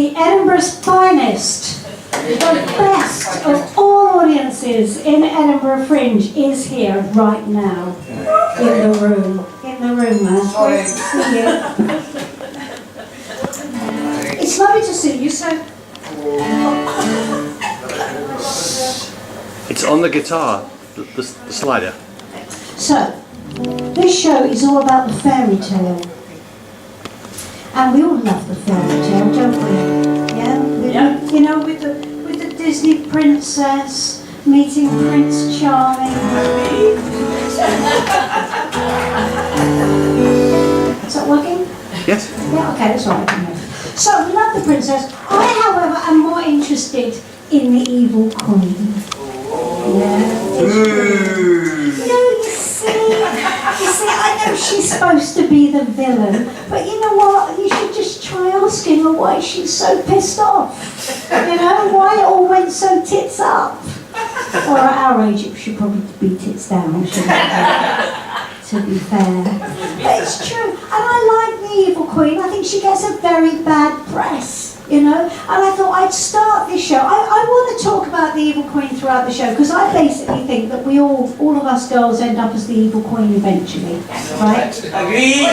see Edinburgh's finest. The best of all audiences in Edinburgh Fringe is here right now. In the room. In the room, man. Great to see you. It's lovely to see you, so... It's on the guitar, the slider. So, this show is all about the fairy tale. And we all love the fairy tale, don't we? Yeah? You know, with the Disney princess meeting Prince Charming. Is that working? Yes. Yeah, okay, that's right. So, we love the princess. I, however, am more interested in the evil queen. Yeah. You see, I know she's supposed to be the villain, but you know what? You should just try asking her why she's so pissed off. You know, why it all went so tits up. Or at our age, it should probably be tits down, shouldn't it? To be fair. But it's true, and I like the evil queen. I think she gets a very bad press. You know, and I thought I'd start this show. I want to talk about the evil queen throughout the show because I basically think that we all of us girls end up as the evil queen eventually, right? Agree.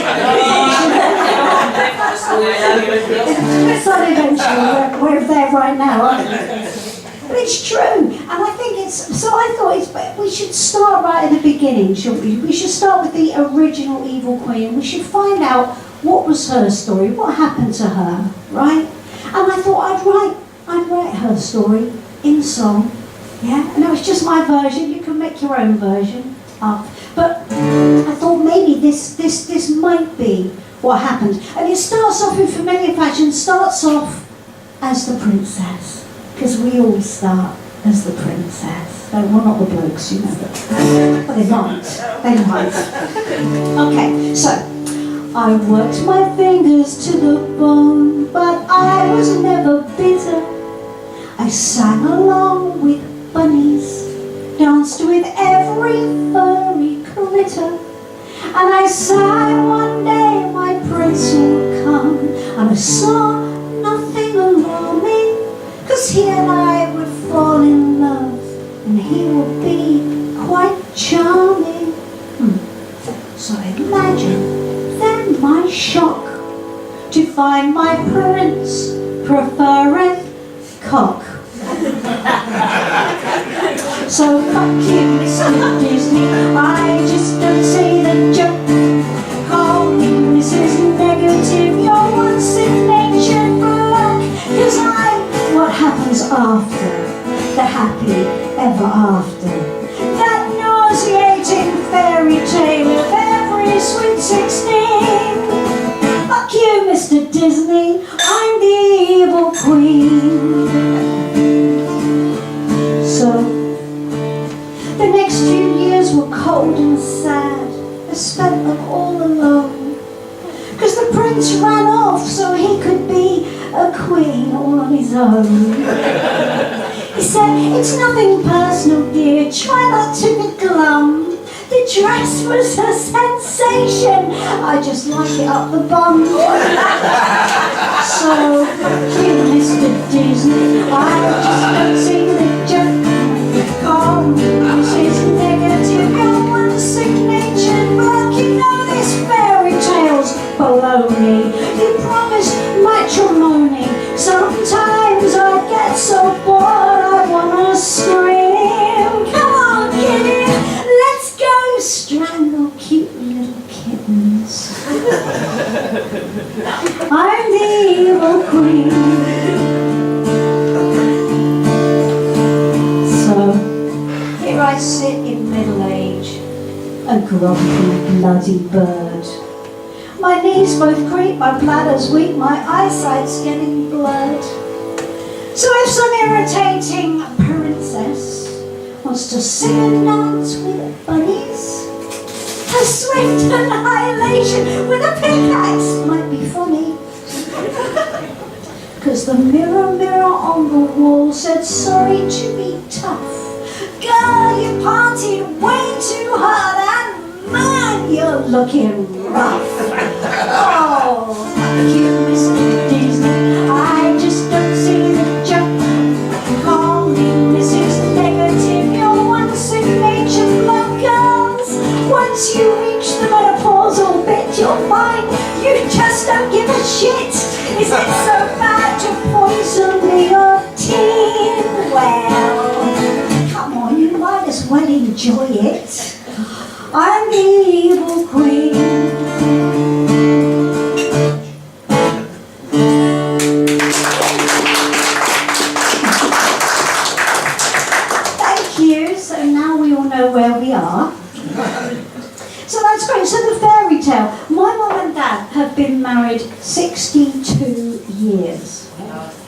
It's not eventually. We're there right now, aren't we? But it's true, and I think it's. So I thought we should start right at the beginning, shouldn't we? We should start with the original evil queen. We should find out what was her story, what happened to her, right? And I thought I'd write her story in song, yeah? And it was just my version, you can make your own version up. But I thought maybe this might be what happened. And it starts off in familiar fashion, starts off as the princess. Because we all start as the princess. No, well, not the blokes, you know, but they might. They might. Okay, so. I worked my fingers to the bone, but I was never bitter. I sang along with bunnies, danced with every furry critter. And I sighed one day my prince will come, and I saw nothing alarming, 'cause he and I would fall in love, and he would be quite charming. So imagine then my shock to find my prince preferring cock. So fuck you, Mr. Disney, I just don't see the joke. Call me Mrs. Negative, you're once in nature broke. 'Cause I'm what happens after the happy ever after. That nauseating fairy tale of every sweet 16. Fuck you, Mr. Disney, I'm the evil queen. So, the next few years were cold and sad. I spent them all alone. 'Cause the prince ran off so he could be a queen all on his own. He said, it's nothing personal, dear, try not to be glum. The dress was a sensation, I just like it up the bum. So, fuck you, Mr. Disney, I just don't see the joke. Call me Mrs. Negative, you're one sick-natured bloke. You know this fairy tale's baloney. You promised matrimony, sometimes I get so bored I wanna scream. Come on, kitty, let's go strangle cute little kittens. I'm the evil queen. So, here I sit in middle age, a grumpy bloody bird. My knees both creak, my bladder's weak, my eyesight's getting blurred. So if some irritating princess wants to sing and dance with bunnies, a swift annihilation with a pickaxe might be funny. 'Cause the mirror, mirror on the wall said sorry to be tough. Girl, you partied way too hard and man, you're looking rough. Oh, fuck you, Mr. Disney, I just once you reach the menopausal bit, you'll find you just don't give a shit. Is it so bad to poison your teen? Well, come on, you might as well enjoy it. I'm the evil queen. Thank you. So now we all know where we are. So that's great. So the fairy tale. My mum and dad have been married 62 years.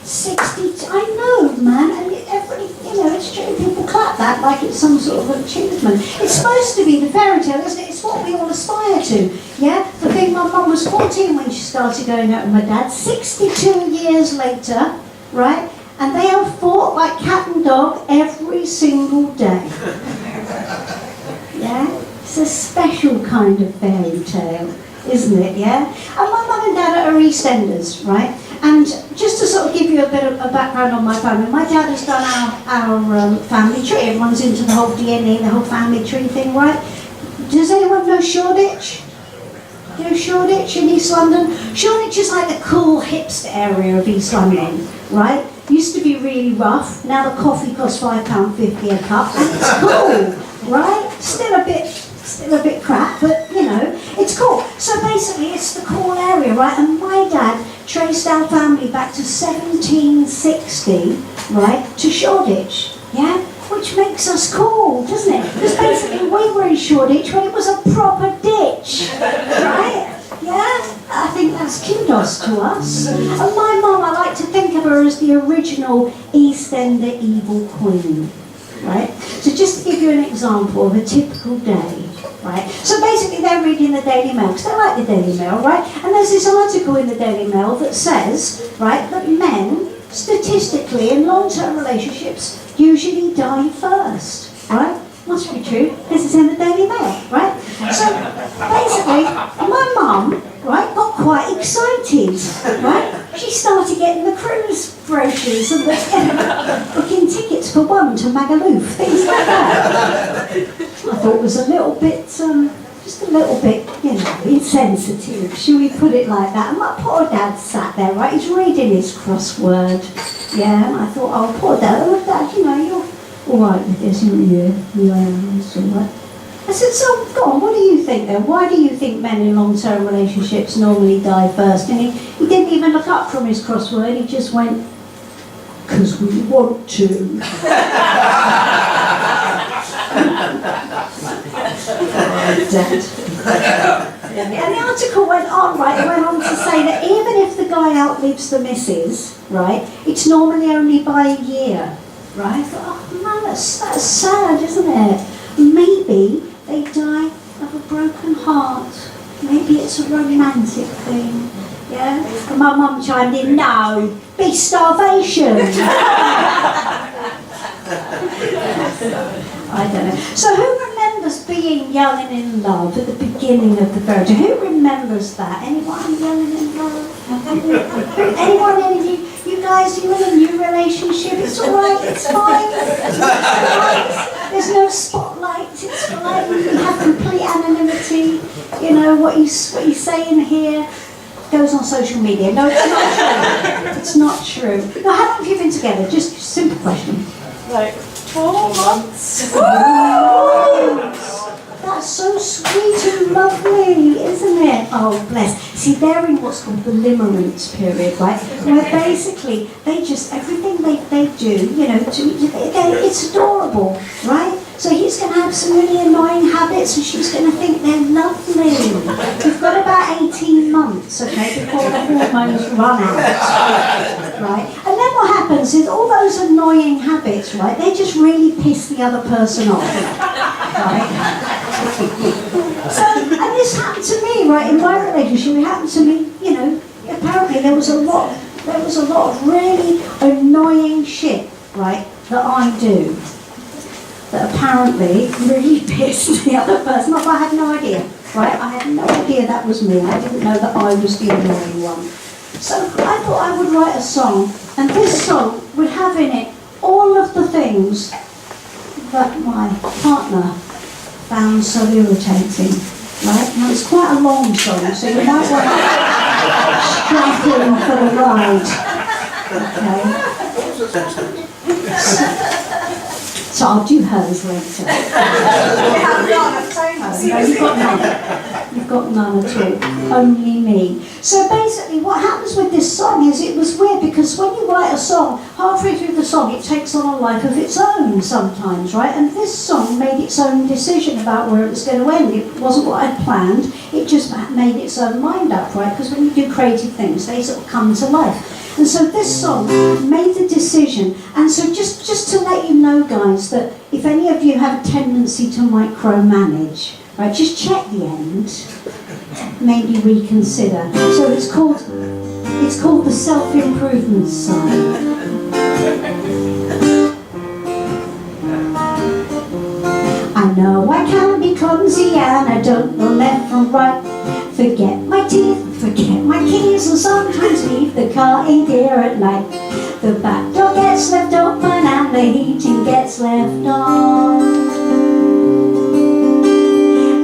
62. I know, man. And it's true. People clap that like it's some sort of achievement. It's supposed to be the fairy tale, isn't it? It's what we all aspire to. Yeah. The thing. My mum was 14 when she started going out with my dad. 62 years later, right? And they have fought like cat and dog every single day. Yeah? It's a special kind of fairy tale, isn't it, yeah? And my mum and dad are EastEnders, right? And just to sort of give you a bit of a background on my family, my dad has done our family tree. Everyone's into the whole DNA, the whole family tree thing, right? Does anyone know Shoreditch? You know Shoreditch in East London? Shoreditch is like the cool hipster area of East London, right? Used to be really rough. Now the coffee costs £5.50 a cup, and it's cool, right? Still a bit crap, but it's cool. So basically, it's the cool area, right? And my dad traced our family back to 1760, right, to Shoreditch, yeah? Which makes us cool, doesn't it? Because basically, we were in Shoreditch when it was a proper ditch, right? Yeah, I think that's kudos to us. And my mum, I like to think of her as the original EastEnder evil queen, right? So just to give you an example of a typical day, right? So basically they're reading the Daily Mail, because they like the Daily Mail, right? And there's this article in the Daily Mail that says, right, that men, statistically, in long-term relationships, usually die first, right? Must be true, this is in the Daily Mail, right? So basically, my mum, right, got quite excited, right? She started getting the cruise brochures and booking tickets for one to Magaluf, things like that. I thought it was a little bit, just a little bit, insensitive, shall we put it like that? And my poor dad sat there, right, he's reading his crossword, yeah, and I thought, oh, poor dad, you're all right with this, yeah, it's all right. I said, so go on, what do you think then? Why do you think men in long-term relationships normally die first? And he didn't even look up from his crossword, he just went, because we want to. And the article went on, right, it went on to say that even if the guy outlives the missus, right, it's normally only by a year, right? I thought, oh man, that's sad, isn't it? Maybe they die of a broken heart. Maybe it's a romantic thing. Yeah? And my mum chimed in, no, be starvation. I don't know. So who remembers being young and in love at the beginning of the fairy tale? Who remembers that? Anyone young and in love? Anyone in you guys, you in a new relationship? It's all right, it's fine. It's fine. There's no spotlight, it's fine. You have complete anonymity. What you say in here goes on social media. No, it's not true. It's not true. Now, how long have you been together? Just a simple question. Like 4 months. That's so sweet and lovely, isn't it? Oh, bless. See, they're in what's called the limerence period, right? Where basically they just, everything they do, it's adorable, right? So he's going to have some really annoying habits and she's going to think they're lovely. We've got about 18 months, okay, before the hormones run out, right? And then what happens is all those annoying habits, right, they just really piss the other person off, right? So, and this happened to me, right, in my relationship, it happened to me, apparently there was a lot of really annoying shit, right, that I do, that apparently really pissed the other person off. I had no idea, right, I had no idea that was me, I didn't know that I was the annoying one. So I thought I would write a song, and this song would have in it all of the things that my partner found so irritating, right? Now it's quite a long song, so you might want to strap in for the ride. Okay. So I'll do hers later. No, you've got none. You've got none at all. Only me. So basically what happens with this song is it was weird because when you write a song, halfway through the song it takes on a life of its own sometimes, right? And this song made its own decision about where it was going to end. It wasn't what I'd planned, it just made its own mind up, right? Because when you do creative things, they sort of come to life. And so this song made the decision, and so just to let you know, guys, that if any of you have a tendency to micromanage, right, just check the end, maybe reconsider. So it's called the self-improvement song. I know I can be clumsy and I don't know left from right. Forget my teeth, forget my keys, and sometimes leave the car in gear at night. The back door gets left open and the heating gets left on.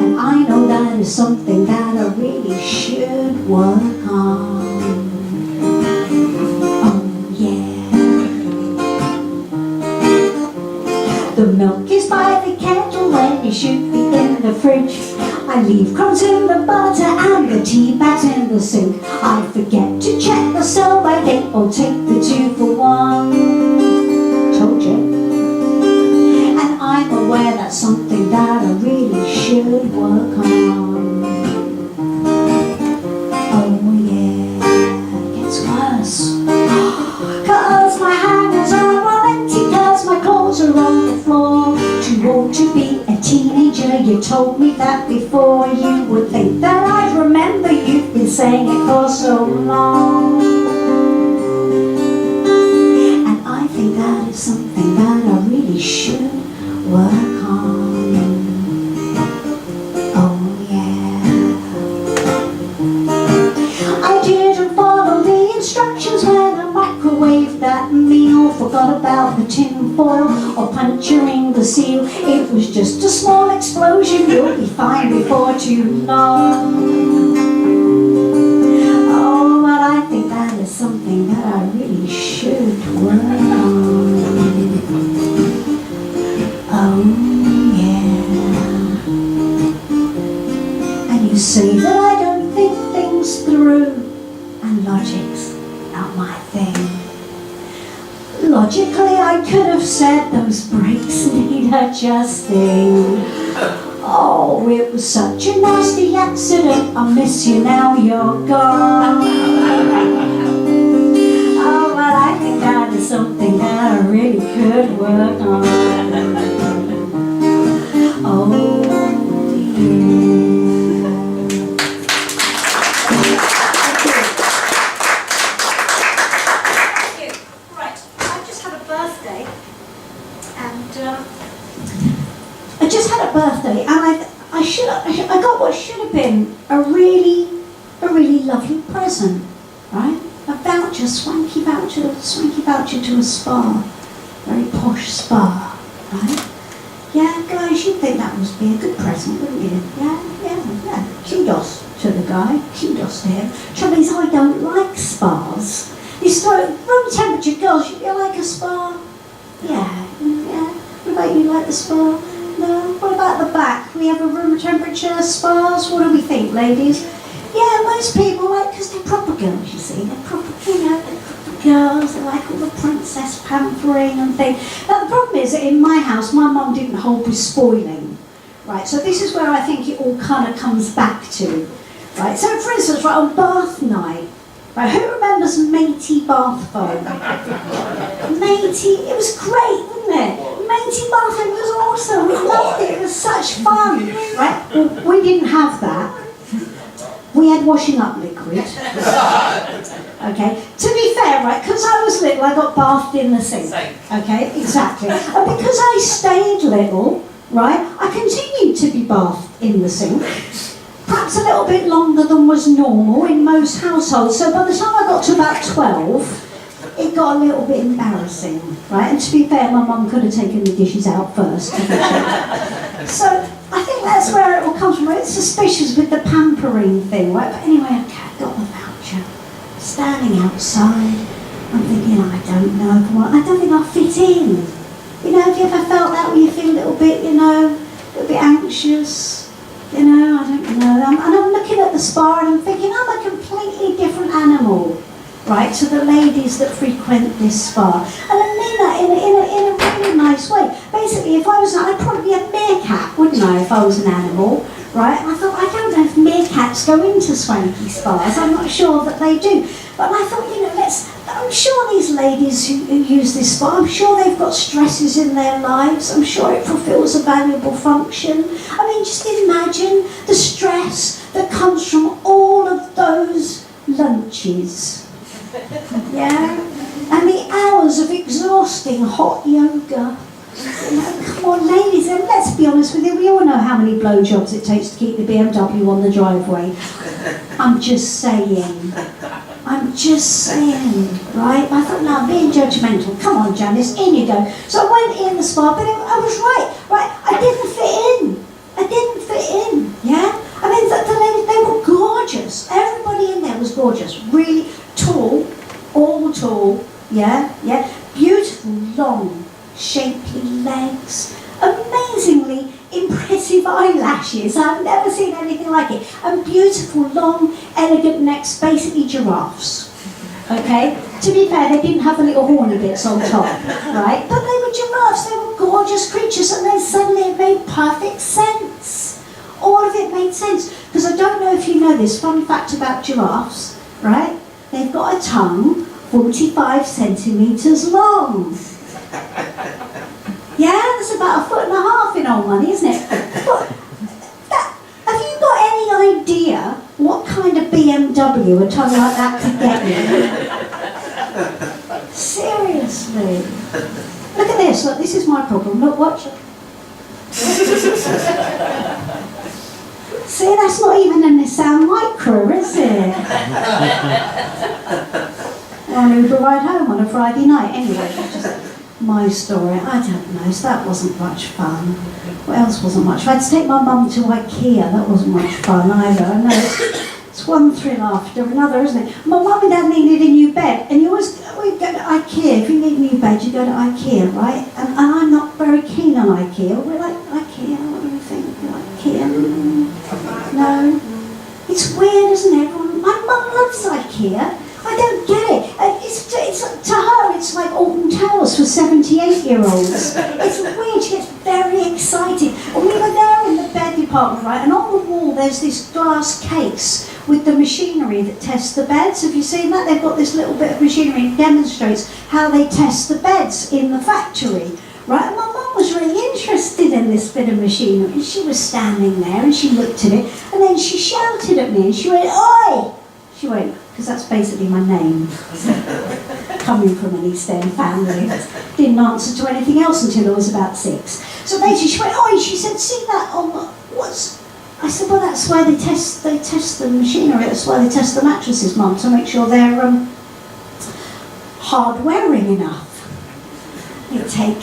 And I know that is something that I really should work on. Oh yeah. The milk is by the kettle when it should be in the fridge. I leave crumbs in the butter and the tea bags in the sink. I forget to check the sell-by date or take the 2-for-1. Told you. And I'm aware that's something that I really should work on. Oh yeah, it gets worse. Cause my hangers are all empty, cause my clothes are on the floor. Too old to be a teenager, you told me that before. You would think that I'd remember, you've been saying it for so long. And I think that is something that I really should work on. Oh yeah. I didn't follow the instructions when I microwaved that meal. Forgot about the tin foil or puncturing the seal. It was just a small explosion, you'll be fine before too long. Oh, but I think that is something that I really should work on. Oh yeah. And you say that I don't think things through, and logic's not my thing. Logically, I could have said those brakes need adjusting. Oh, it was such a nasty accident. I miss you now, you're gone. Oh, but I think that is something that I really could work on. Oh, yeah. Birthday, and I got what should have been a really lovely present, right? A voucher, swanky voucher to a spa, very posh spa, right? Yeah, guys, you'd think that must be a good present, wouldn't you? Yeah. Kudos to the guy, kudos to him. Trouble is, I don't like spas. These room temperature girls, you like a spa? Yeah. What about you, like the spa? No? What about the back? We have a room temperature spas. What do we think, ladies? Yeah, most people like, because they're proper girls, you see. They're proper, they're proper girls. They like all the princess pampering and things. Now, the problem is that in my house, my mum didn't hold with spoiling, right? So this is where I think it all kind of comes back to, right? So, for instance, right, on bath night, right, who remembers matey bath foam? Matey, it was great, wasn't it? Matey bath foam was awesome. We loved it. It was such fun, right? Well, we didn't have that. We had washing up liquid. Okay. To be fair, right, because I was little, I got bathed in the sink. Okay, exactly. And because I stayed little, right, I continued to be bathed in the sink. Perhaps a little bit longer than was normal in most households. So by the time I got to about 12, it got a little bit embarrassing, right? And to be fair, my mum could have taken the dishes out first. So I think that's where it all comes from. It's suspicious with the pampering thing, right? But anyway, okay, I got the voucher. Standing outside, I'm thinking, I don't know if I don't think I'll fit in. You know, have you ever felt that when you feel a little bit, a little bit anxious? I don't know. And I'm looking at the spa and I'm thinking, I'm a completely different animal, right, to the ladies that frequent this spa. And I mean that in a really nice way. Basically, if I was, I'd probably be a meerkat, wouldn't I, if I was an animal, right? And I thought, I don't know if meerkats go into swanky spas. I'm not sure that they do. But I thought, I'm sure these ladies who use this spa, I'm sure they've got stresses in their lives. I'm sure it fulfills a valuable function. I mean, just imagine the stress that comes from all of those lunches. Yeah? And the hours of exhausting hot yoga. Come on, ladies, and let's be honest with you, we all know how many blowjobs it takes to keep the BMW on the driveway. I'm just saying, right? I thought, no, I'm being judgmental. Come on, Janice, in you go. So I went in the spa, but I was right? I didn't fit in, yeah? I mean, the ladies, they were gorgeous. Everybody in there was gorgeous, really tall, all tall, yeah? Beautiful, long, shapely legs, amazingly impressive eyelashes. I've never seen anything like it. And beautiful, long, elegant necks, basically giraffes. Okay? To be fair, they didn't have the little horny bits on top, right? But they were giraffes, they were gorgeous creatures, and then suddenly it made perfect sense. All of it made sense. Because I don't know if you know this, fun fact about giraffes, right? They've got a tongue 45 centimetres long. Yeah, that's about 1.5 foot in old money, isn't it? But have you got any idea what kind of BMW a tongue like that could get you? Seriously. Look at this, look, this is my problem. Look, watch it. See, that's not even a Nissan Micra, is it? Well, an Uber ride home on a Friday night, anyway. Just my story, I don't know, so that wasn't much fun. What else wasn't much fun? I had to take my mum to IKEA, that wasn't much fun either. I know, it's one thrill after another, isn't it? My mum and dad needed a new bed, and we go to IKEA. If you need a new bed, you go to IKEA, right? And I'm not very keen on IKEA. We're like, IKEA, what do you think? IKEA? No? It's weird, isn't it? My mum loves IKEA. I don't get it. To her, it's like Alton Towers for 78-year-olds. It's weird. She gets very excited. And we were there in the bed department, right? And on the wall, there's this glass case with the machinery that tests the beds. Have you seen that? They've got this little bit of machinery that demonstrates how they test the beds in the factory, right? And my mum was really interested in this bit of machinery. And she was standing there and she looked at it. And then she shouted at me and she went, "Oi!" She went, because that's basically my name. Coming from an East End family. Didn't answer to anything else until I was about 6. So basically she went, "Oh," she said, "See that on the, what's..." I said, "Well, that's where they test the machinery, that's why they test the mattresses, Mum, to make sure they're hard wearing enough. They take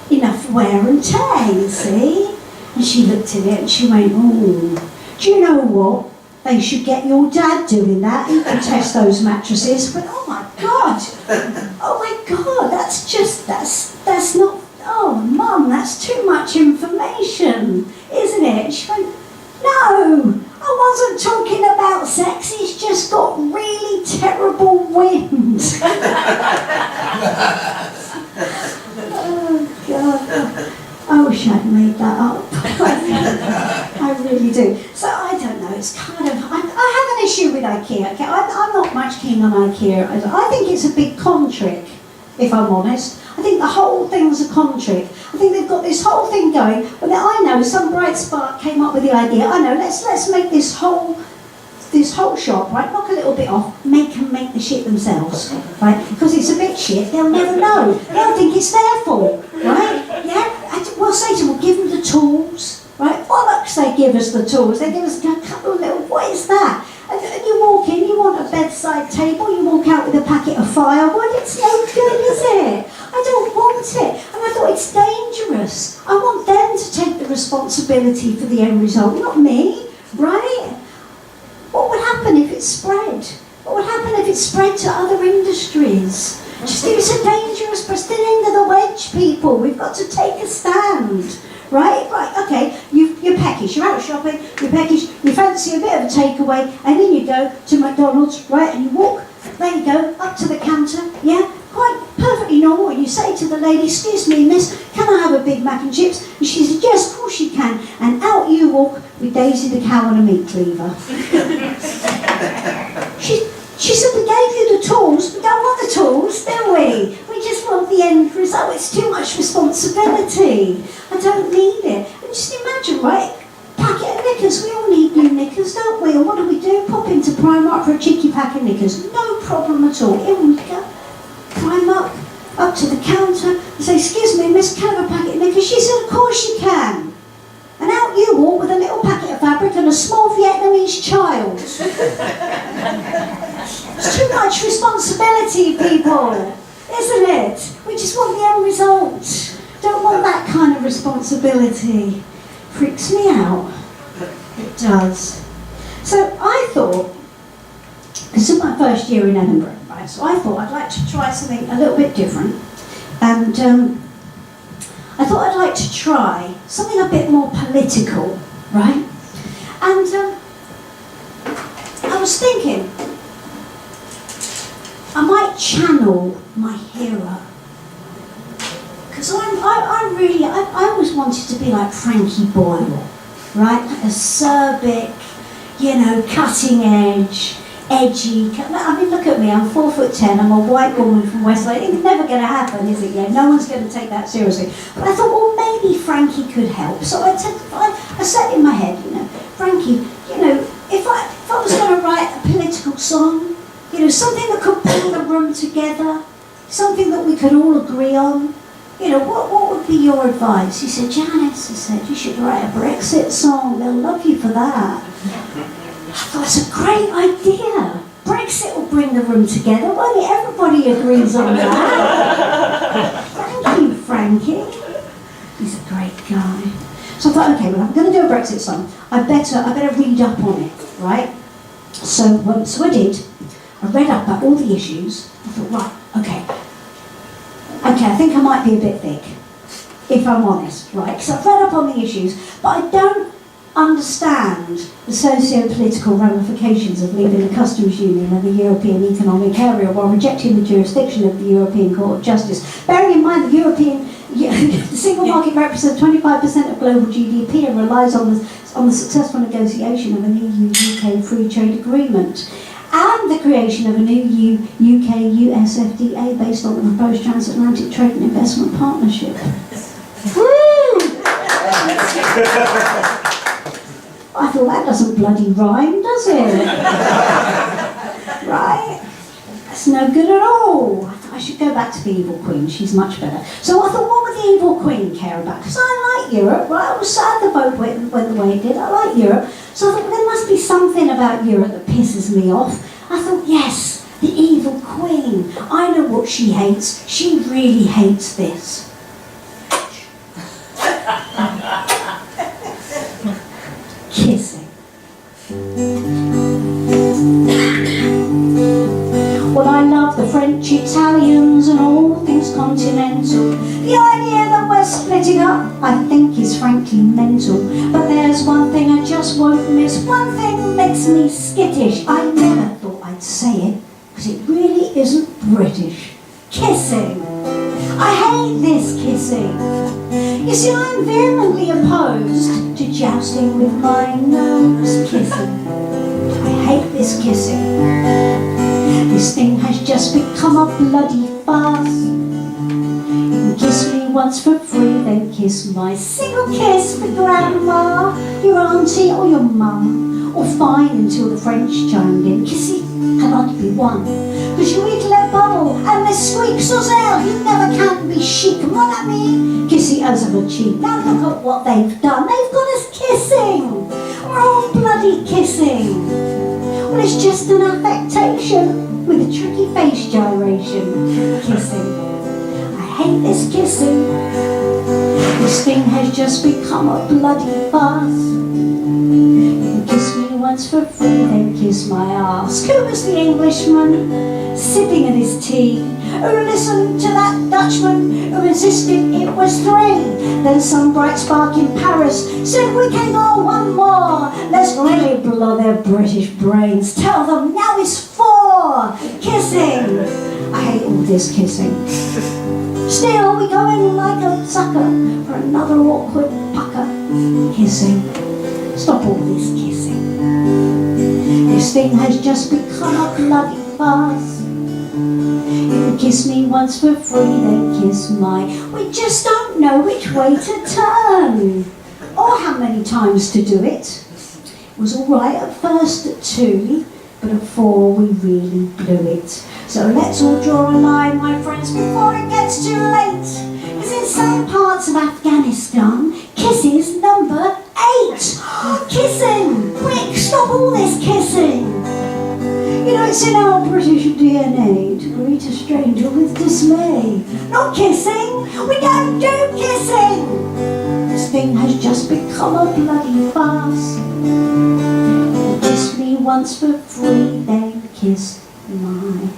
enough wear and tear, you see." And she looked at it and she went, "Oh, do you know what? They should get your dad doing that. He can test those mattresses." But oh my God, that's not, oh Mum, that's too much information, isn't it? She went, "No, I wasn't talking about sex, it's just got really terrible wind." Oh God. I wish I'd made that up. I really do. So I don't know, it's kind of, I have an issue with IKEA. Okay? I'm not much keen on IKEA. I think it's a big con trick, if I'm honest. I think the whole thing's a con trick. I think they've got this whole thing going, but I know some bright spark came up with the idea, I know, let's make this whole shop, right, knock a little bit off, make them make the shit themselves, right, because it's a bit shit, they'll never know, they'll think it's their fault, right, yeah, we'll say to them, we'll give them the tools, right, bollocks they give us the tools, they give us a couple of little, what is that, and you walk in, you want a bedside table, you walk out with a packet of firewood, it's no good, is it? I I don't want it. And I thought, it's dangerous. I want them to take the responsibility for the end result, not me, right? What would happen if it spread? What would happen if it spread to other industries? Just it's a dangerous, press the end of the wedge, people. We've got to take a stand. Right, okay, you're peckish, you're out shopping, you're peckish, you fancy a bit of a takeaway, and then you go to McDonald's, right, and you walk, there you go, up to the counter, yeah, quite perfectly normal, and you say to the lady, excuse me, miss, can I have a Big Mac and chips? And she says, yes, of course you can, and out you walk with Daisy the cow and a meat cleaver. She said, we gave you the tools, we don't want the tools, do we? We just want the end result. It's too much responsibility. I don't need it. And just imagine, right, packet of knickers, we all need new knickers, don't we? And what do? Pop into Primark for a cheeky pack of knickers. No problem at all. In we go. Primark, up to the counter, and say, excuse me, miss, can I have a packet of knickers? She said, of course you can. And out you walk with a little packet of fabric and a small Vietnamese child. It's too much responsibility, people, isn't it? We just want the end result. Don't want that kind of responsibility. Freaks me out. It does. So I thought, this is my first year in Edinburgh, right? So I thought I'd like to try something a little bit different. And I thought I'd like to try something a bit more political, right? And I was thinking, I might channel my hero. Because I always wanted to be like Frankie Boyle, right? Like acerbic, cutting edge, edgy. I mean, look at me, I'm 4'10", I'm a white woman from West London. It's never going to happen, is it? Yeah, no one's going to take that seriously. But I thought, well, maybe Frankie could help. So I set in my head, Frankie, if I was going to write a political song, something that could pull the room together, something that we could all agree on, what would be your advice? He said, Janice, he said, you should write a Brexit song, they'll love you for that. I thought, that's a great idea. Brexit will bring the room together, won't it? Everybody agrees on that. Thank you, Frankie. He's a great guy. So I thought, okay, well, I'm going to do a Brexit song. I better read up on it, right? So I did. I read up about all the issues. I thought, right, okay, I think I might be a bit thick, if I'm honest, right? Because I've read up on the issues, but I don't understand the socio-political ramifications of leaving the customs union and the European Economic Area while rejecting the jurisdiction of the European Court of Justice. Bearing in mind the single market represents 25% of global GDP and relies on the successful negotiation of an EU-UK free trade agreement and the creation of a new UK-US FTA based on the proposed transatlantic trade and investment partnership. Woo! I thought, that doesn't bloody rhyme, does it? Right? That's no good at all. I thought I should go back to the Evil Queen, she's much better. So I thought, what would the Evil Queen care about? Because I like Europe, right? I was sad the vote went the way it did. I like Europe. So I thought, well, there must be something about Europe that pisses me off. I thought, yes, the Evil Queen. I know what she hates. She really hates this. Kissing. Well, I love the French, Italians and all things continental. The idea that we're splitting up, I think, is frankly mental. But there's one thing I just won't miss. One thing makes me skittish. I never thought I'd say it, because it really isn't British. Kissing. I hate this kissing. You see, I'm vehemently opposed to jousting with my nose. Kissing. I hate this kissing. This thing has just become a bloody farce. You can kiss me once for free, then kiss my single kiss for grandma, your auntie or your mum, or fine until the French chimed in. Kissy cannot be won, because you eat let bubble and they squeak Sozel, you never can be chic. Mon ami, kissy as of a cheek. Now look at what they've done, they've got us kissing. We're all bloody kissing. Well, it's just an affectation with a tricky face gyration. Kissing. I hate this kissing. This thing has just become a bloody farce. You kiss me once for free, then kiss my arse. Who was the Englishman sipping at his tea, who listened to that Dutchman who insisted it was 3? Then some bright spark in Paris said we can go one more. Let's really blow their British brains. Tell them now it's 4. Kissing. I hate all this kissing. Still, we go in like a sucker for another awkward pucker. Kissing. Stop all this kissing. This thing has just become a bloody farce. You kiss me once for free, then kiss my... We just don't know which way to turn, or how many times to do it. It was all right at first at 2, but at 4 we really blew it. So let's all draw a line, my friends, before it gets too late. Because in some parts of Afghanistan, kissing's number 8. Kissing! Quick, stop all this kissing! You know, it's in our British DNA to greet a stranger with dismay. Not kissing! We don't do kissing! This thing has just become a bloody farce. You kiss me once for free, then kiss my...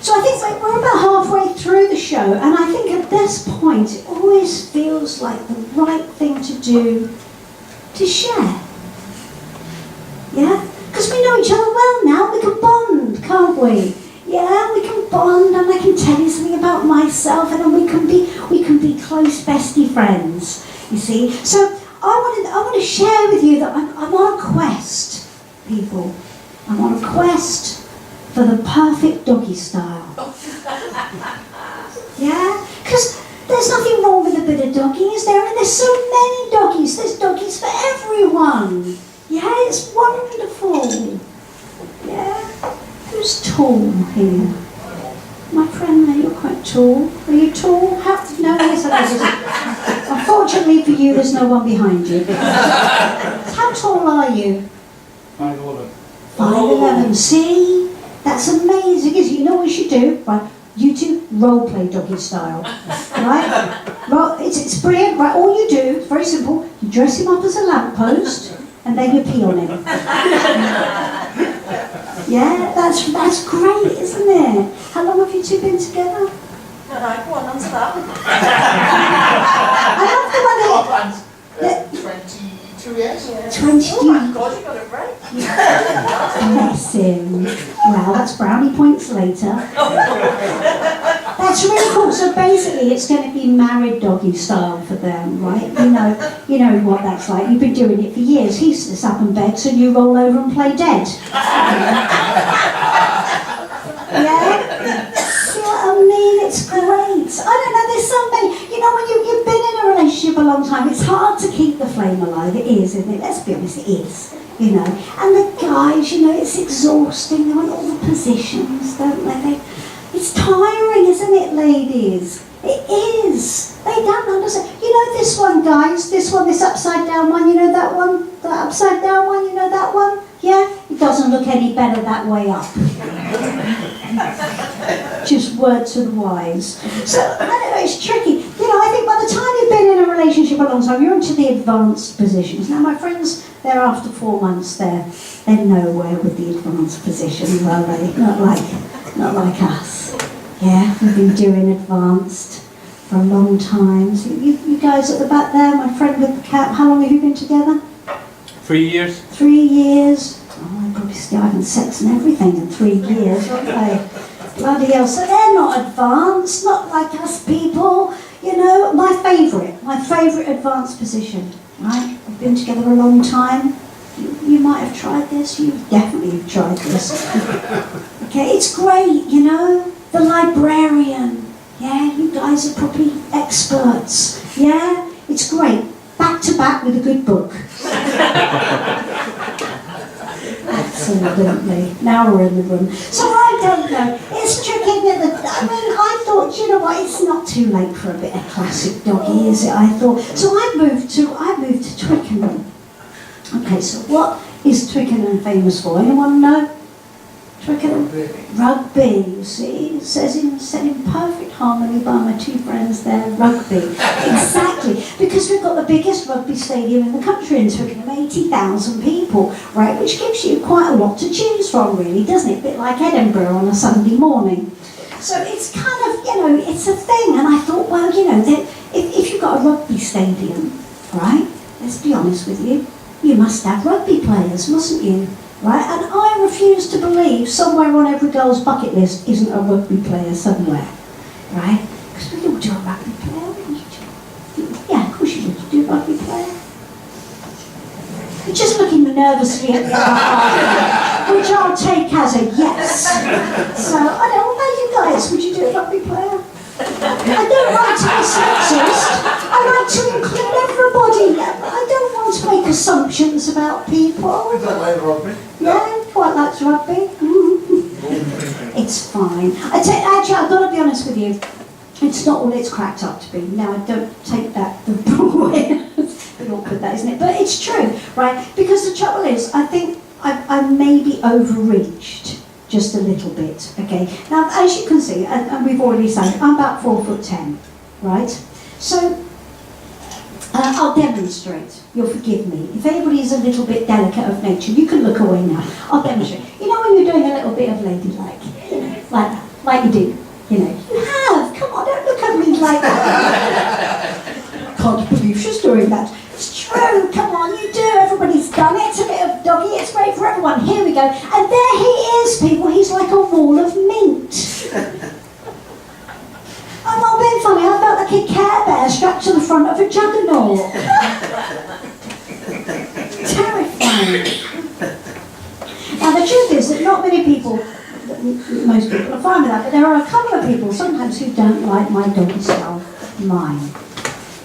So I think we're about halfway through the show, and I think at this point it always feels like the right thing to do to share. Yeah? Because we know each other well now, we can bond, can't we? Yeah, we can bond, and I can tell you something about myself, and then we can be close bestie friends, you see. So I want to share with you that I'm on a quest, people. I'm on a quest for the perfect doggy style. Yeah? Because there's nothing wrong with a bit of doggy, is there? And there's so many doggies. There's doggies for everyone. Yeah, it's wonderful. Yeah? Who's tall here? My friend there, you're quite tall. Are you tall? No, yes, I was. Unfortunately for you, there's no one behind you. How tall are you? 5'11". 5'11". See? That's amazing, isn't it? You know what you should do? Right, you two role play doggy style. Right? Well, it's brilliant. Right, all you do, it's very simple, you dress him up as a lamppost and then you pee on him. Yeah, that's great, isn't it? How long have you two been together? No, go on, answer that. I love the one that... 22 years? 20. Oh my God, you got it right. Bless him. Well, that's brownie points later. That's really cool. So basically, it's going to be married doggy style for them, right? You know what that's like. You've been doing it for years. He sits up in bed, so you roll over and play dead. Yeah? See what I mean? It's great. I don't know, there's so many. You know, when you've been in a relationship a long time, it's hard to keep the flame alive. It is, isn't it? Let's be honest, it is. You know, and the guys, you know, it's exhausting. They want all the positions, don't they? It's tiring, isn't it, ladies? It is. They don't understand. You know this one, guys, this upside down one, you know that one? The upside down one, you know that one? Yeah? It doesn't look any better that way up. Just word to the wise. So, I don't know, it's tricky. You know, I think by the time you've been in a relationship a long time, you're into the advanced positions. Now, my friends, they're after 4 months, they're nowhere with the advanced positions, are they? Not like us. Yeah, we've been doing advanced for a long time. So you guys at the back there, my friend with the cat, how long have you been together? 3 years. 3 years. Oh, they're probably still having sex and everything in 3 years, aren't they? Bloody hell. So they're not advanced, not like us people. You know, my favourite advanced position, right? We've been together a long time. You might have tried this. You definitely have tried this. Okay, it's great, you know. The librarian. Yeah, you guys are probably experts. Yeah, it's great. Back to back with a good book. Absolutely. Now we're in the room. So I don't know. It's tricky. I thought, you know what? It's not too late for a bit of classic doggy, is it? I thought. So I moved to Twickenham. Okay, so what is Twickenham famous for? Anyone know? Twickenham? Rugby, you see. It says set in perfect harmony by my two friends there, rugby. Exactly, because we've got the biggest rugby stadium in the country in Twickenham, 80,000 people, right, which gives you quite a lot to choose from, really, doesn't it? A bit like Edinburgh on a Sunday morning. So it's kind of, it's a thing, and I thought, well, if you've got a rugby stadium, right, let's be honest with you, you must have rugby players, mustn't you? Right? And I refuse to believe somewhere on every girl's bucket list isn't a rugby player somewhere. Right? Because we all do a rugby player, wouldn't you? Yeah, of course you do a rugby player. You're just looking nervously at me, which I'll take as a yes. So, I don't know, what about you guys? Would you do a rugby player? I don't like to be sexist. I like to include everybody. I don't want to make assumptions about people. Is that like rugby? Yeah, quite likes rugby. It's fine. Actually, I've got to be honest with you. It's not all it's cracked up to be. Now, I don't take that the wrong way. It's a bit awkward, that, isn't it? But it's true, right? Because the trouble is, I think I maybe overreached just a little bit, okay? Now, as you can see, and we've already said, I'm about 4'10", right? So, I'll demonstrate. You'll forgive me. If anybody is a little bit delicate of nature, you can look away now. I'll demonstrate. You know when you're doing a little bit of ladylike? Like that. Like you do. You have. Come on, don't look at me like that. Can't believe she's doing that. It's true. Come on, you do. Everybody's done it. It's a bit of doggy. It's great for everyone. Here we go. And there he is, people. He's like a wall of mint. I'm not being funny, I felt like a Care Bear strapped to the front of a juggernaut. Terrifying. Now the truth is that not many people, most people are fine with that, but there are a couple of people sometimes who don't like my doggy style, mine.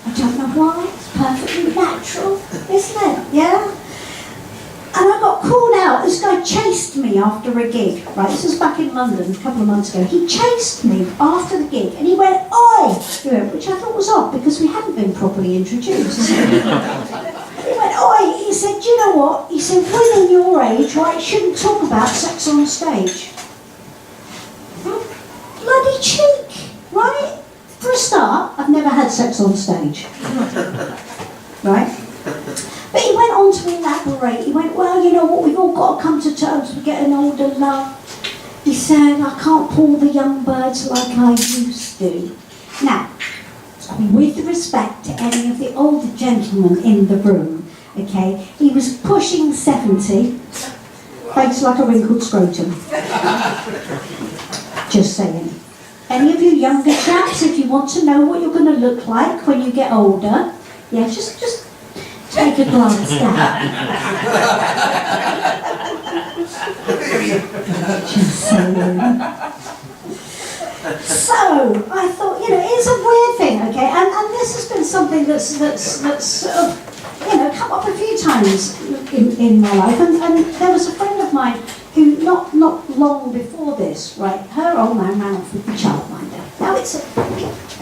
I don't know why, it's perfectly natural, isn't it? Yeah? And I got called out. This guy chased me after a gig, right? This was back in London a couple of months ago. He chased me after the gig and he went, "Oi!" Which I thought was odd because we hadn't been properly introduced. He went, "Oi!" He said, "Do you know what?" He said, "Women your age, right, shouldn't talk about sex on stage." Bloody cheek, right? For a start, I've never had sex on stage. Right? But he went on to elaborate. He went, "Well, you know what, we've all got to come to terms with getting older, love." He said, "I can't pull the young birds like I used to." Now, with respect to any of the older gentlemen in the room, okay, he was pushing 70, face like a wrinkled scrotum. Just saying. Any of you younger chaps, if you want to know what you're going to look like when you get older, yeah, just take a glance down. Just saying. So, I thought, it's a weird thing, okay, and this has been something that's sort of, come up a few times in my life, and there was a friend of mine who, not long before this, right, her old man ran off with the childminder. Now it's a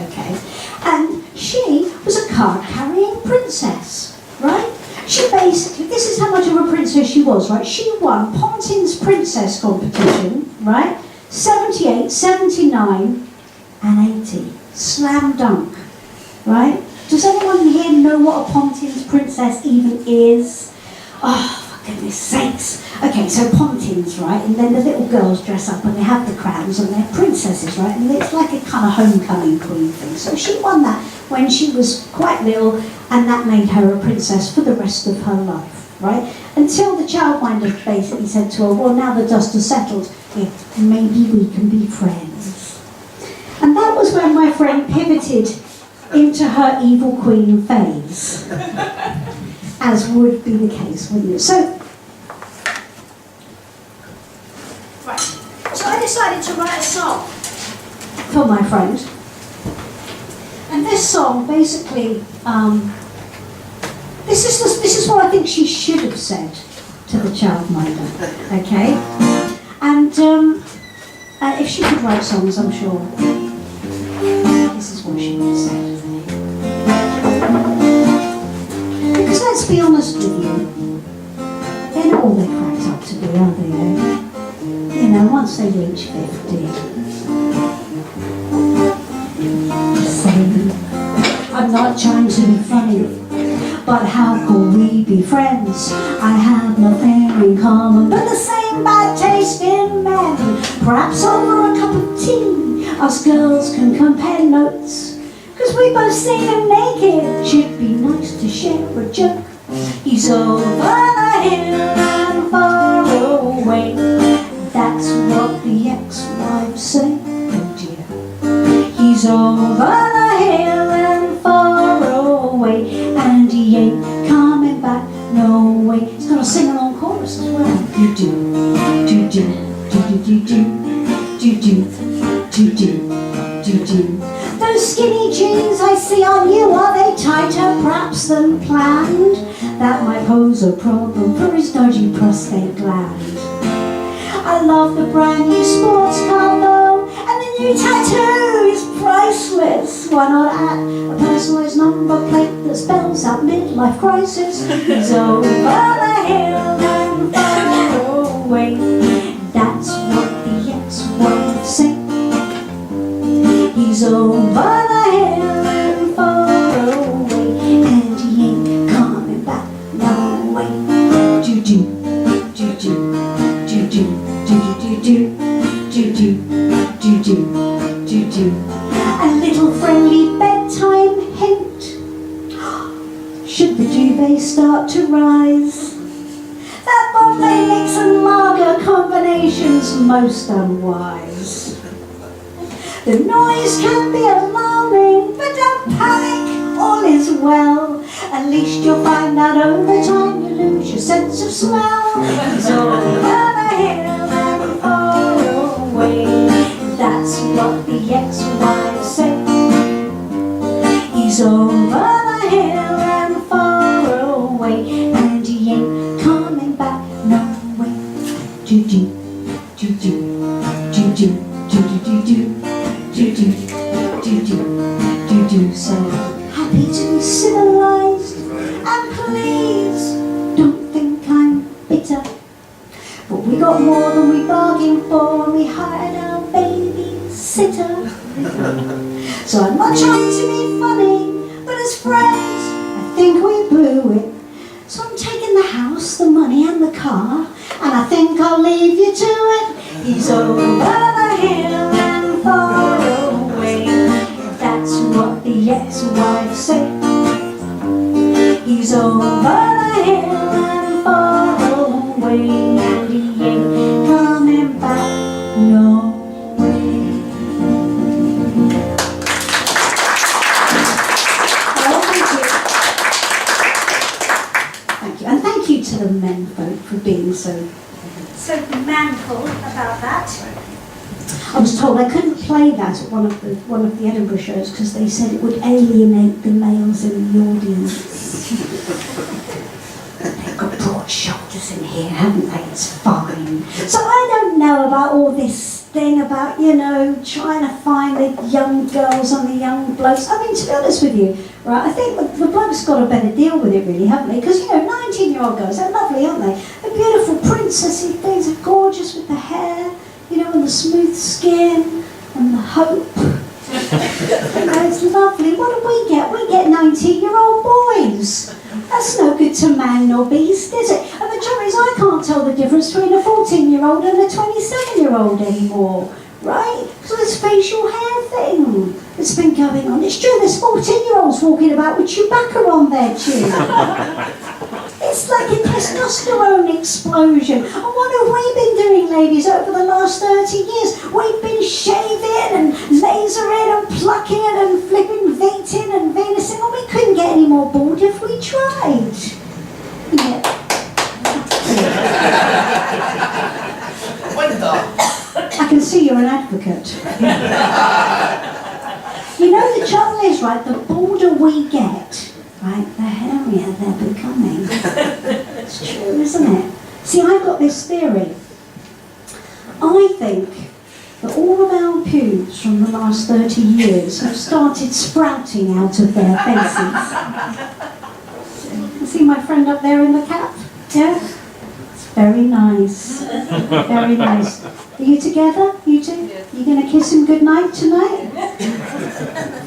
okay, and she was a card-carrying princess, right? She basically, this is how much of a princess she was, right? She won Pontin's Princess competition, right? 78, 79, and 80. Slam dunk, right? Does anyone here know what a Pontin's Princess even is? Oh, for goodness sakes. Okay, so Pontins, right? And then the little girls dress up and they have the crowns and they're princesses, right? And it's like a kind of homecoming queen thing. So she won that when she was quite little, and that made her a princess for the rest of her life, right? Until the childminder basically said to her, "Well, now the dust has settled, maybe we can be friends." And that was when my friend pivoted into her evil queen phase, as would be the case, wouldn't it? So I decided to write a song for my friend. And this song basically, this is what I think she should have said to the childminder, okay? And if she could write songs, I'm sure this is what she would have said. Because let's be honest with you, not all they're cracked up to be, are they? You know, once they reach 50. See, I'm not trying to be funny, but how could we be friends? I have nothing in common but the same bad taste in men. Perhaps over a cup of tea, us girls can compare notes, 'cause we both seen him naked. Should be nice to share a joke. He's over the hill and far away. That's what the ex-wives say, oh dear. He's over the hill and far away, and he ain't coming back, no way. He's got a sing-along chorus as well. Do do, do do, do do do do, do do, do do, do do. Those skinny jeans I see on you, are they tighter perhaps than planned? That might pose a problem for his dodgy prostate gland. I love the brand new sports car though, and the new tattoo is priceless. Why not add a personalised number plate that spells out midlife crisis? He's over the hill and far away. That's what the ex-wives say. He's over the hill and far away, and he ain't coming back, no way. Do do, do do, do do, do do do, do do, do do, do do. A little friendly bedtime hint. Should the duvet start to rise? That Bombay mix and lager combination's most unwise. The noise can be alarming, but don't panic, all is well. At least you'll find out over time you lose your sense of smell. He's over the hill and far away. That's what the ex-wives say. He's over the hill and far away, and he ain't coming back, no way. Do do, do do, do do, do do do do. Do do, do do, do do. So happy to be civilized, and please don't think I'm bitter. But we got more than we bargained for when we hired our babysitter. So I'm not trying to be funny, but as friends, I think we blew it. So I'm taking the house, the money and the car, and I think I'll leave you to it. He's over the hill and far away. That's what the ex-wives say. He's over the hill and far away, and he ain't coming back, no way. Oh, thank you, and thank you to the men folk for being so manful about that. I was told I couldn't play that at one of the Edinburgh shows because they said it would alienate the males in the audience. They've got broad shoulders in here, haven't they? It's fine. So I don't know about all this thing about, you know, trying to find the young girls and the young blokes. I mean, to be honest with you, right, I think the blokes got a better deal with it, really, haven't they? Because, you know, 19-year-old girls, they're lovely, aren't they? They're beautiful princessy things, they're gorgeous with the hair, you know, and the smooth skin and the hope. You know, it's lovely. What do we get? We get 19-year-old boys. That's no good to man nor beast, is it? And the trouble is, I can't tell the difference between a 14-year-old and a 27-year-old anymore, right? So this facial hair thing that's been going on. It's true, there's 14-year-olds walking about with Chewbacca on their chin. It's like a testosterone explosion. And what have we been doing, ladies, over the last 30 years? We've been shaving and lasering and plucking and flipping Vating and Venusing, and we couldn't get any more bald if we tried. Yeah. I can see you're an advocate. You know, the trouble is, right, the bolder we get, right, the hairier they're becoming. It's true, isn't it? See, I've got this theory. I think that all of our pubes from the last 30 years have started sprouting out of their faces. You see my friend up there in the cap? Yeah? It's Very nice. Very nice. Are you together? You two? You going to kiss him goodnight tonight?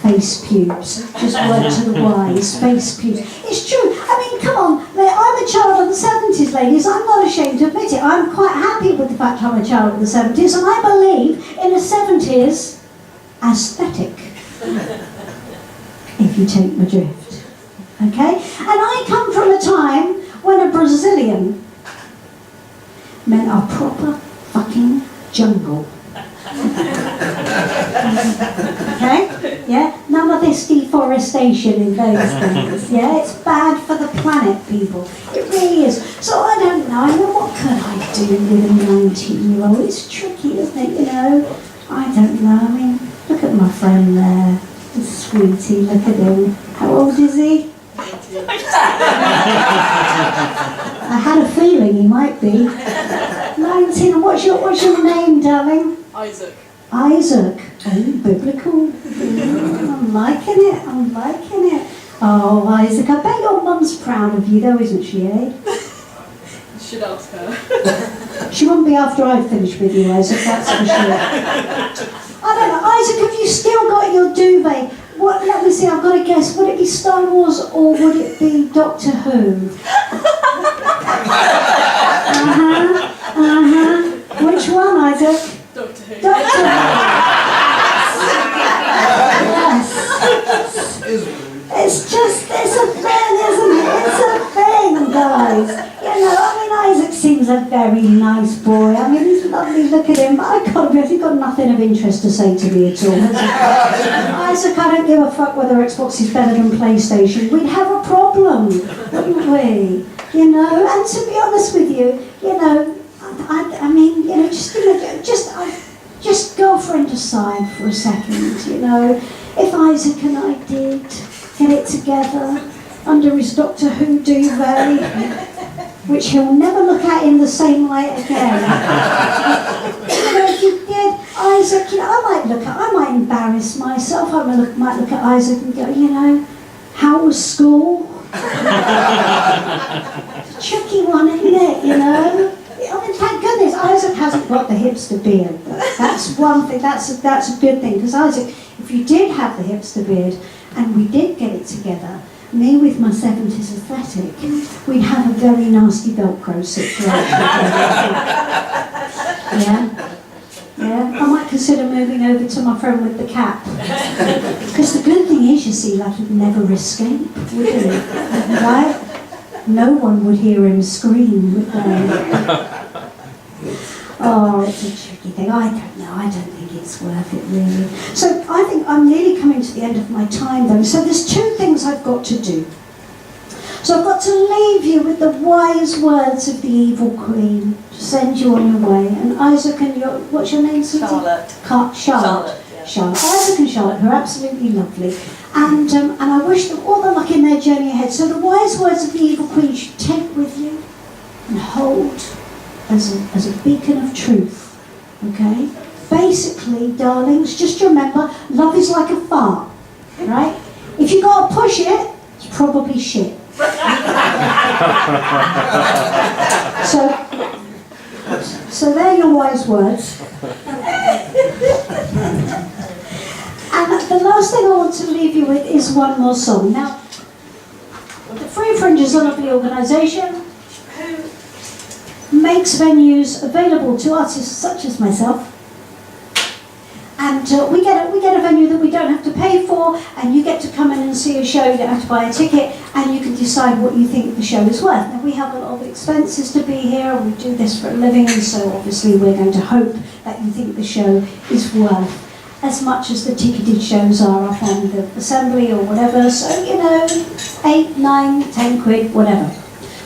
Face pubes. Just word to the wise. Face pubes. It's true. I mean, come on. I'm a child of the 70s, ladies. I'm not ashamed to admit it. I'm quite happy with the fact I'm a child of the 70s, and I believe in a 70s aesthetic. If you take my drift. Okay? And I come from a time when a Brazilian meant a proper fucking jungle. Okay? Yeah? None of this deforestation in those days. Yeah? It's bad for the planet, people. It really is. So I don't know. I mean, what could I do with a 19-year-old? It's tricky, isn't it? You know? I don't know. I mean, look at my friend there. The sweetie, look at him. How old is he? I had a feeling he might be. 19. What's your name, darling? Isaac. Isaac. Oh, biblical. I'm liking it. I'm liking it. Oh, Isaac, I bet your mum's proud of you though, isn't she, eh? You should ask her. She won't be after I've finished with you, Isaac, that's for sure. I don't know. Isaac, have you still got your duvet? What, let me see, I've got to guess. Would it be Star Wars or would it be Doctor Who? Which one, Isaac? Doctor Who. Doctor Who. Yes. It's just, it's a thing, isn't it? It's a thing, guys. You know, I mean, Isaac seems a very nice boy. I mean, he's lovely, look at him. I can't believe he's got nothing of interest to say to me at all, has he? Isaac, I don't give a fuck whether Xbox is better than PlayStation. We'd have a problem, wouldn't we? You know, and to be honest with you, you know, I mean, you know, just girlfriend aside for a second, you know. If Isaac and I did get it together under his Doctor Who duvet, which he'll never look at in the same light again. You know, if you did, Isaac, you know, I might embarrass myself. I might look at Isaac and go, you know, how was school? It's a tricky one, isn't it, you know? I mean, thank goodness Isaac hasn't got the hipster beard. That's one thing, that's a good thing, because Isaac, if you did have the hipster beard, and we did get it together, me with my 70s aesthetic, we'd have a very nasty Velcro situation. Yeah, I might consider moving over to my friend with the cap. Because the good thing is, you see, like he'd never escape, would he? Right? No one would hear him scream, would they? Oh, it's a tricky thing. I don't know. I don't think it's worth it, really. So I think I'm nearly coming to the end of my time, though. So there's two things I've got to do. So I've got to leave you with the wise words of the evil queen to send you on your way. And Isaac and what's your name, sweetie? Charlotte. Charlotte. Yeah. Charlotte. Isaac and Charlotte, who are absolutely lovely. And I wish them all the luck in their journey ahead. So the wise words of the evil queen you should take with you and hold as a beacon of truth. Okay? Basically, darlings, just remember, love is like a fart, right? If you got to push it, it's probably shit. So they're your wise words. And the last thing I want to leave you with is one more song. Now, the Free Fringe is a lovely organisation who makes venues available to artists such as myself. And we get a venue that we don't have to pay for, and you get to come in and see a show. You don't have to buy a ticket, and you can decide what you think the show is worth. Now, we have a lot of expenses to be here. We do this for a living, and so obviously we're going to hope that you think the show is worth as much as the ticketed shows are up on the Assembly or whatever. So, you know, 8, 9, 10 quid, whatever.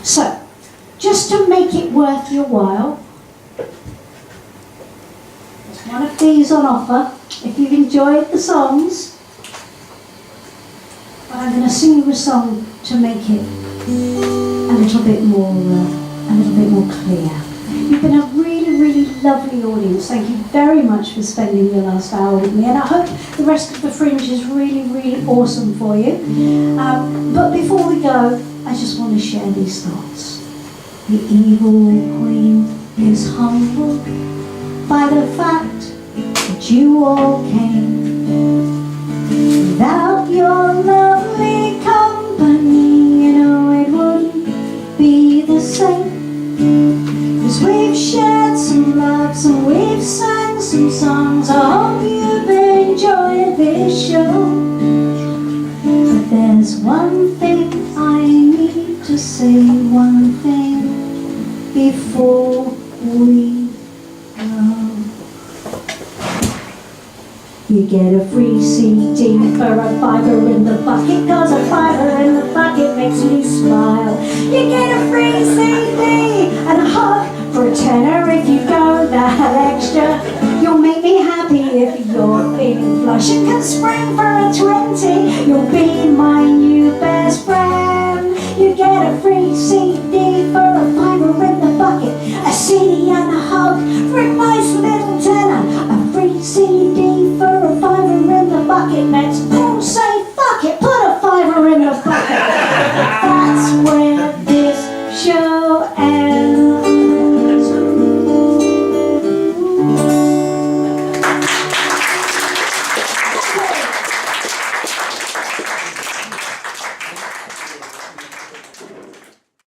So, just to make it worth your while, one of these on offer, if you've enjoyed the songs. But I'm going to sing you a song to make it a little bit more clear. You've been a really, really lovely audience. Thank you very much for spending your last hour with me, and I hope the rest of the Fringe is really, really awesome for you. But before we go, I just want to share these thoughts. The evil queen is humbled by the fact that you all came. Without your lovely company, you know it wouldn't be the same. 'Cause we've shared some loves and we've sang some songs. I hope you've enjoyed this show. But there's one thing I need to say, one thing before we go. You get a free CD for a fiver in the bucket, 'cause a fiver in the bucket makes me smile. You get a free CD and a hug for a tenner if you go that extra. You'll make me happy if you're feeling flush and can spring for a 20. You'll be